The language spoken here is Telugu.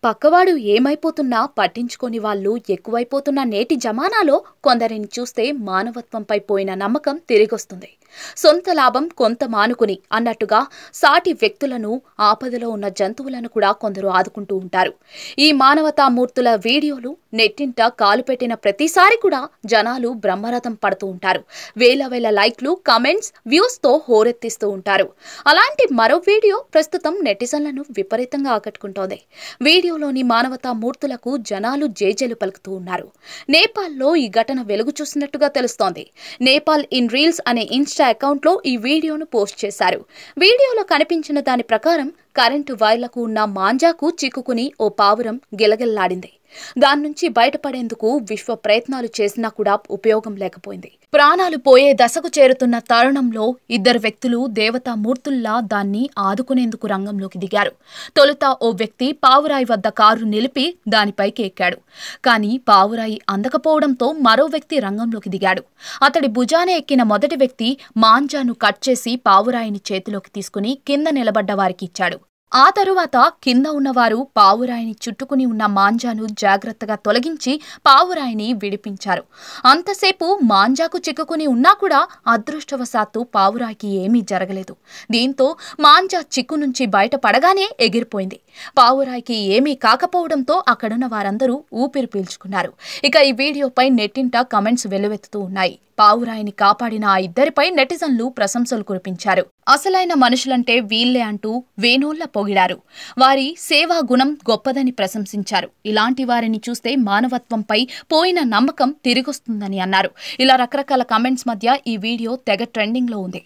పక్కవాడు ఏమైపోతున్నా పట్టించుకోని వాళ్ళు ఎక్కువైపోతున్న నేటి జమానాలో కొందరిని చూస్తే మానవత్వంపై పోయిన నమ్మకం తిరిగొస్తుంది. సొంత లాభం కొంత మానుకుని అన్నట్టుగా సాటి వ్యక్తులను, ఆపదలో ఉన్న జంతువులను కూడా కొందరు ఆదుకుంటూ ఉంటారు. ఈ మానవతామూర్తుల వీడియోలు నెట్టింట కాలు పెట్టిన ప్రతిసారి కూడా జనాలు బ్రహ్మరథం పడుతూ ఉంటారు. వేల వేల లైక్లు, కమెంట్స్, వ్యూస్ తో హోరెత్తిస్తూ ఉంటారు. అలాంటి మరో వీడియో ప్రస్తుతం నెటిజన్లను విపరీతంగా ఆకట్టుకుంటోంది. వీడియోలోని మానవతామూర్తులకు జనాలు జేజేలు పలుకుతూ ఉన్నారు. నేపాల్లో ఈ ఘటన వెలుగు చూసినట్టుగా తెలుస్తోంది. నేపాల్ ఇన్ రీల్స్ అనే ఇన్స్టా అకౌంట్లో ఈ వీడియోను పోస్ట్ చేశారు. వీడియోలో కనిపించిన దాని ప్రకారం కరెంటు వైర్లకు ఉన్న మాంజాకు చిక్కుకుని ఓ పావురం గిలగిల్లాడింది. దాని నుంచి బయటపడేందుకు విశ్వ ప్రయత్నాలు చేసినా కూడా ఉపయోగం లేకపోయింది. ప్రాణాలు పోయే దశకు చేరుతున్న తరుణంలో ఇద్దరు వ్యక్తులు దేవతామూర్తుల్లా దాన్ని ఆదుకునేందుకు రంగంలోకి దిగారు. తొలుత ఓ వ్యక్తి పావురాయి వద్ద కారు నిలిపి దానిపైకి ఎక్కాడు. కానీ పావురాయి అందకపోవడంతో మరో వ్యక్తి రంగంలోకి దిగాడు. అతడి భుజాన ఎక్కిన మొదటి వ్యక్తి మాంజాను కట్ చేసి పావురాయిని చేతిలోకి తీసుకుని కింద నిలబడ్డ వారికి ఇచ్చాడు. ఆ తరువాత కింద ఉన్నవారు పావురాయిని చుట్టుకుని ఉన్న మాంజాను జాగ్రత్తగా తొలగించి పావురాయిని విడిపించారు. అంతసేపు మాంజాకు చిక్కుకుని ఉన్నా కూడా అదృష్టవశాత్తు పావురాయికి ఏమీ జరగలేదు. దీంతో మాంజా చిక్కు నుంచి బయటపడగానే ఎగిరిపోయింది. పావురాయికి ఏమీ కాకపోవడంతో అక్కడున్న వారందరూ ఊపిరి పీల్చుకున్నారు. ఇక ఈ వీడియోపై నెట్టింట కమెంట్స్ వెల్లువెత్తుతూ ఉన్నాయి. పావురాయిని కాపాడిన ఆ ఇద్దరిపై నెటిజన్లు ప్రశంసలు కురిపించారు. అసలైన మనుషులంటే వీళ్లే అంటూ వేణోళ్ల పొగిడారు. వారి సేవా గుణం గొప్పదని ప్రశంసించారు. ఇలాంటి వారిని చూస్తే మానవత్వంపై పోయిన నమ్మకం తిరిగొస్తుందని అన్నారు. ఇలా రకరకాల కమెంట్స్ మధ్య ఈ వీడియో తెగ ట్రెండింగ్ లో ఉంది.